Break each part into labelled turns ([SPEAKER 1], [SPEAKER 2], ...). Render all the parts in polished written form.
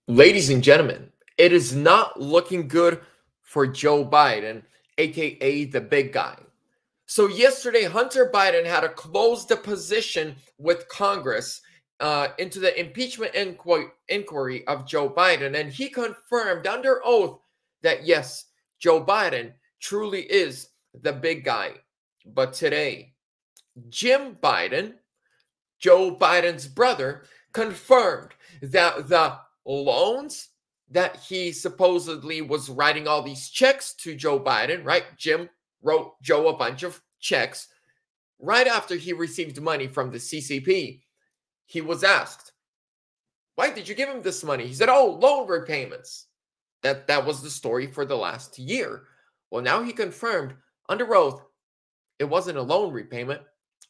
[SPEAKER 1] Ladies and gentlemen, it is not looking good for Joe Biden, aka the big guy. So yesterday, Hunter Biden had to close the position with Congress into the impeachment inquiry of Joe Biden, and he confirmed under oath that yes, Joe Biden truly is the big guy. But today, Jim Biden, Joe Biden's brother, confirmed that the loans that he supposedly was writing all these checks to Joe Biden, right? Jim wrote Joe a bunch of checks. Right after he received money from the CCP, he was asked, why did you give him this money? He said, oh, loan repayments. That was the story for the last year. Well, now he confirmed under oath it wasn't a loan repayment.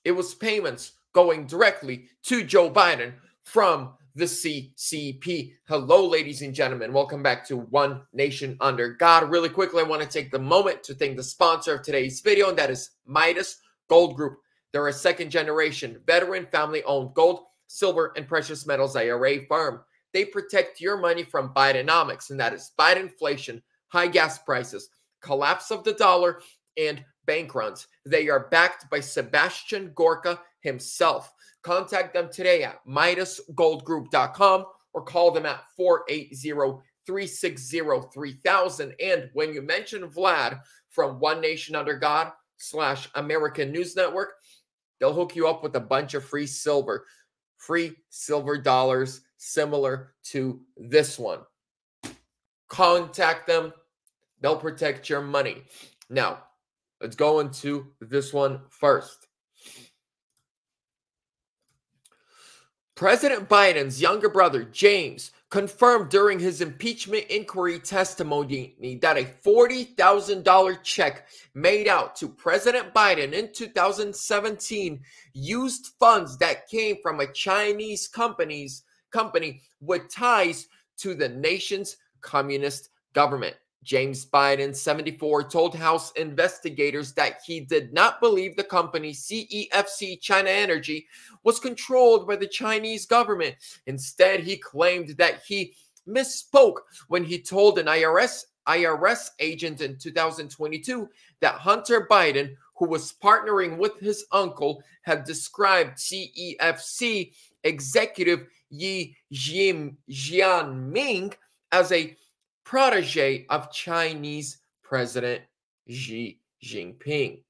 [SPEAKER 1] It was payments going directly to Joe Biden from the CCP. Hello, ladies and gentlemen. Welcome back to One Nation Under God. Really quickly, I want to take the moment to thank the sponsor of today's video, and that is Midas Gold Group. They're a second-generation, veteran, family-owned gold, silver, and precious metals IRA firm. They protect your money from Bidenomics, and that is Biden-inflation, high gas prices, collapse of the dollar, and bank runs. They are backed by Sebastian Gorka himself. Contact them today at MidasGoldGroup.com or call them at 480-360-3000. And when you mention Vlad from One Nation Under God / American News Network, they'll hook you up with a bunch of free silver dollars similar to this one. Contact them. They'll protect your money. Now, let's go into this one first. President Biden's younger brother, James, confirmed during his impeachment inquiry testimony that a $40,000 check made out to President Biden in 2017 used funds that came from a Chinese company with ties to the nation's communist government. James Biden, 74, told House investigators that he did not believe the company CEFC China Energy was controlled by the Chinese government. Instead, he claimed that he misspoke when he told an IRS agent in 2022 that Hunter Biden, who was partnering with his uncle, had described CEFC executive Yi Jianming as a protege of Chinese President Xi Jinping.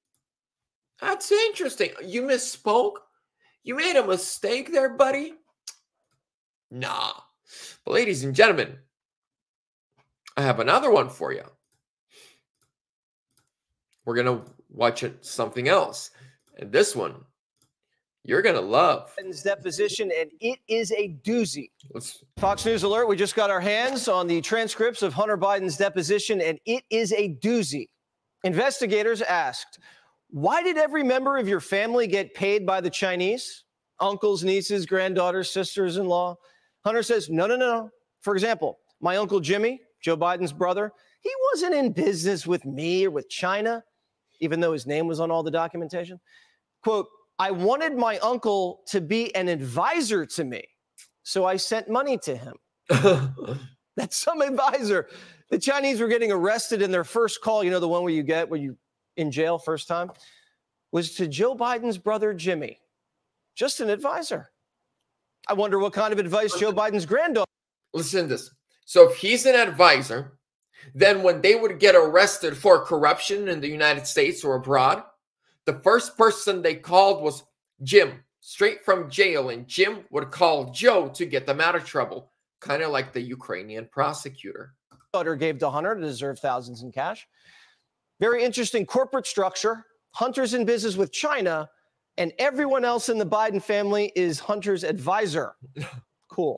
[SPEAKER 1] That's interesting. You misspoke? You made a mistake there, buddy? Nah. But ladies and gentlemen, I have another one for you. We're going to watch something else. And this one, you're going to love.
[SPEAKER 2] Biden's deposition, and it is a doozy. Fox News alert, we just got our hands on the transcripts of Hunter Biden's deposition, and it is a doozy. Investigators asked, why did every member of your family get paid by the Chinese? Uncles, nieces, granddaughters, sisters-in-law. Hunter says, no. For example, my Uncle Jimmy, Joe Biden's brother, he wasn't in business with me or with China, even though his name was on all the documentation. Quote, I wanted my uncle to be an advisor to me, so I sent money to him. That's some advisor. The Chinese were getting arrested, and their first call, you know, the one where you in jail first time, was to Joe Biden's brother, Jimmy. Just an advisor. I wonder what kind of advice Joe Biden's granddaughter.
[SPEAKER 1] Listen to this. So if he's an advisor, then when they would get arrested for corruption in the United States or abroad, the first person they called was Jim, straight from jail, and Jim would call Joe to get them out of trouble, kind of like the Ukrainian prosecutor.
[SPEAKER 2] Daughter gave to Hunter to deserve thousands in cash. Very interesting corporate structure. Hunter's in business with China, and everyone else in the Biden family is Hunter's advisor. Cool.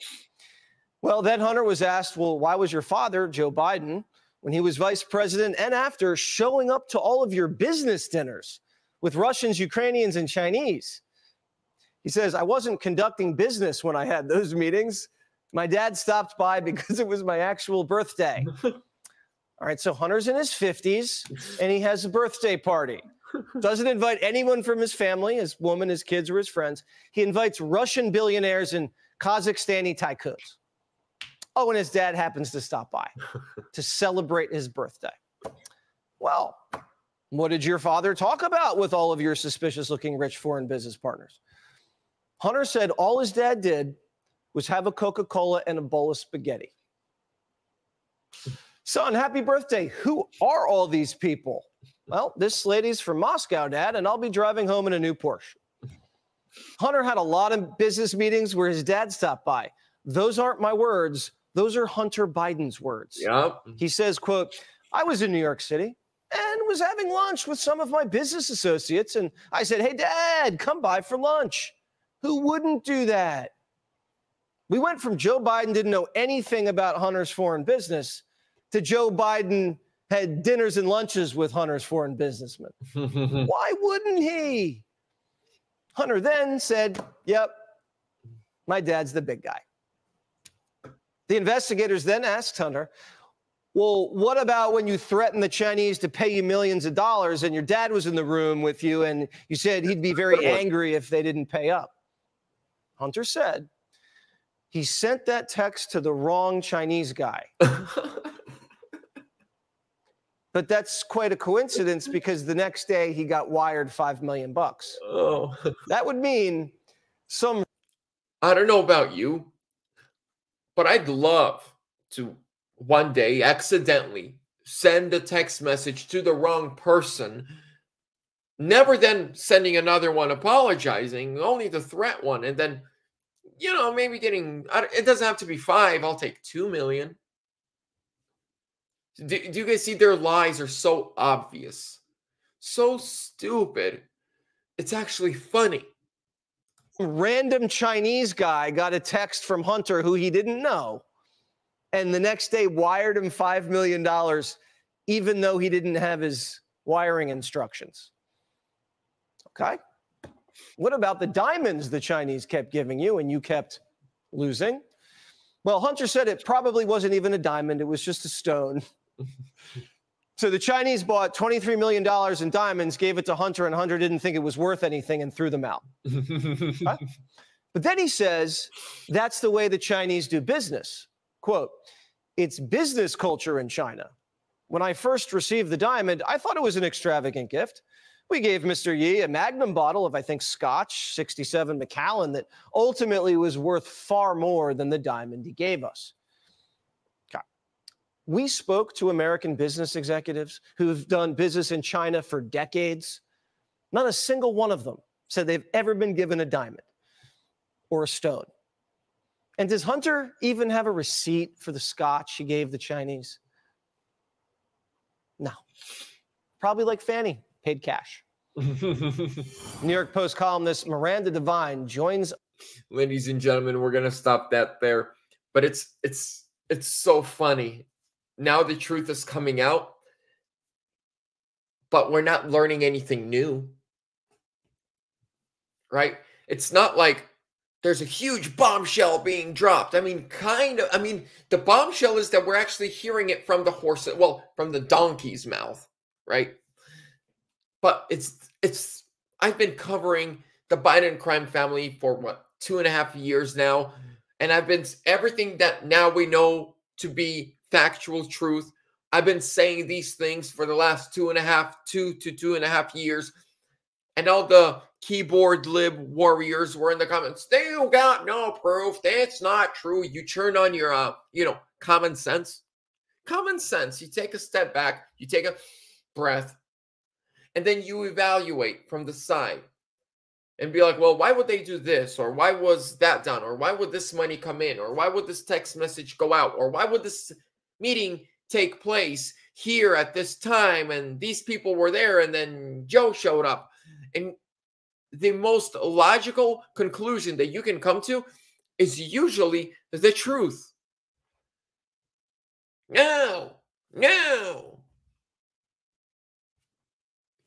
[SPEAKER 2] Well, then Hunter was asked, well, why was your father, Joe Biden, when he was vice president and after, showing up to all of your business dinners with Russians, Ukrainians, and Chinese? He says, I wasn't conducting business when I had those meetings. My dad stopped by because it was my actual birthday. All right, so Hunter's in his 50s, and he has a birthday party. Doesn't invite anyone from his family, his woman, his kids, or his friends. He invites Russian billionaires and Kazakhstani tycoons. Oh, and his dad happens to stop by to celebrate his birthday. Well, what did your father talk about with all of your suspicious-looking rich foreign business partners? Hunter said all his dad did was have a Coca-Cola and a bowl of spaghetti. Son, happy birthday. Who are all these people? Well, this lady's from Moscow, Dad, and I'll be driving home in a new Porsche. Hunter had a lot of business meetings where his dad stopped by. Those aren't my words. Those are Hunter Biden's words.
[SPEAKER 1] Yep.
[SPEAKER 2] He says, quote, I was in New York City and was having lunch with some of my business associates, and I said, hey, Dad, come by for lunch. Who wouldn't do that? We went from Joe Biden didn't know anything about Hunter's foreign business to Joe Biden had dinners and lunches with Hunter's foreign businessmen. Why wouldn't he? Hunter then said, yep, my dad's the big guy. The investigators then asked Hunter, well, what about when you threatened the Chinese to pay you millions of dollars and your dad was in the room with you and you said he'd be very angry if they didn't pay up? Hunter said he sent that text to the wrong Chinese guy. But that's quite a coincidence because the next day he got wired $5 million.
[SPEAKER 1] Oh.
[SPEAKER 2] That would mean some...
[SPEAKER 1] I don't know about you, but I'd love to one day accidentally send a text message to the wrong person, never then sending another one apologizing, only the threat one, and then, you know, maybe getting, it doesn't have to be 5, I'll take 2 million. Do you guys see their lies are so obvious, so stupid? It's actually funny.
[SPEAKER 2] Random Chinese guy got a text from Hunter who he didn't know, and the next day wired him $5 million, even though he didn't have his wiring instructions. Okay. What about the diamonds the Chinese kept giving you and you kept losing? Well, Hunter said it probably wasn't even a diamond. It was just a stone. So the Chinese bought $23 million in diamonds, gave it to Hunter, and Hunter didn't think it was worth anything and threw them out. Okay? But then he says, that's the way the Chinese do business. Quote, it's business culture in China. When I first received the diamond, I thought it was an extravagant gift. We gave Mr. Yi a Magnum bottle of, I think, Scotch, 67 Macallan, that ultimately was worth far more than the diamond he gave us. We spoke to American business executives who've done business in China for decades. Not a single one of them said they've ever been given a diamond or a stone. And does Hunter even have a receipt for the Scotch he gave the Chinese? No. Probably like Fannie, paid cash. New York Post columnist Miranda Divine joins.
[SPEAKER 1] Ladies and gentlemen, we're going to stop that there. But it's so funny. Now the truth is coming out, but we're not learning anything new, right? It's not like there's a huge bombshell being dropped. I mean, kind of. I mean, the bombshell is that we're actually hearing it from the horse, well, from the donkey's mouth, right? But it's. I've been covering the Biden crime family for what, 2.5 years now, and I've been everything that now we know to be factual truth. I've been saying these things for the last 2 to 2.5 years. And all the keyboard lib warriors were in the comments. They got no proof. That's not true. You turn on your, common sense. Common sense. You take a step back. You take a breath. And then you evaluate from the side. And be like, well, why would they do this? Or why was that done? Or why would this money come in? Or why would this text message go out? Or why would this meeting take place here at this time? And these people were there, and then Joe showed up. And the most logical conclusion that you can come to is usually the truth. No.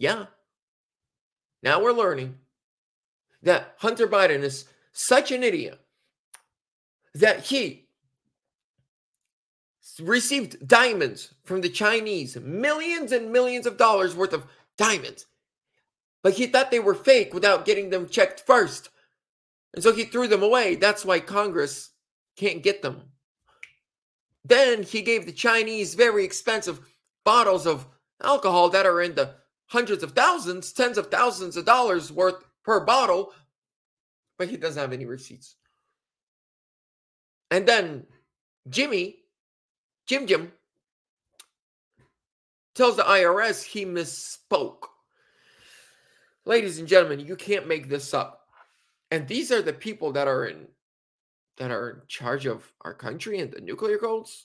[SPEAKER 1] Yeah. Now we're learning that Hunter Biden is such an idiot that he received diamonds from the Chinese, millions and millions of dollars worth of diamonds. But he thought they were fake without getting them checked first. And so he threw them away. That's why Congress can't get them. Then he gave the Chinese very expensive bottles of alcohol that are in the hundreds of thousands, tens of thousands of dollars worth per bottle, but he doesn't have any receipts. And then Jim tells the IRS he misspoke. Ladies and gentlemen, you can't make this up. And these are the people that are in charge of our country and the nuclear codes.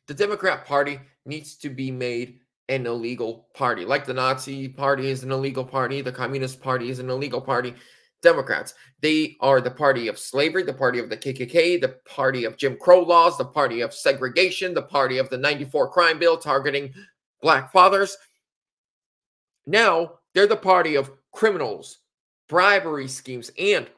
[SPEAKER 1] The Democrat Party needs to be made an illegal party. Like the Nazi Party is an illegal party, the Communist Party is an illegal party. Democrats, they are the party of slavery, the party of the KKK, the party of Jim Crow laws, the party of segregation, the party of the 94 crime bill targeting black fathers. Now, they're the party of criminals, bribery schemes, and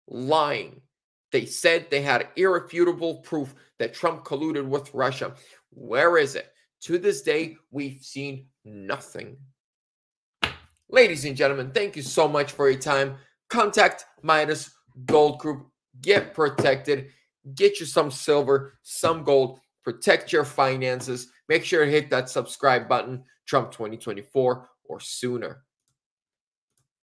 [SPEAKER 1] lying. They said they had irrefutable proof that Trump colluded with Russia. Where is it? To this day, we've seen nothing. Ladies and gentlemen, thank you so much for your time. Contact Midas Gold Group. Get protected. Get you some silver, some gold. Protect your finances. Make sure to hit that subscribe button. Trump 2024 or sooner.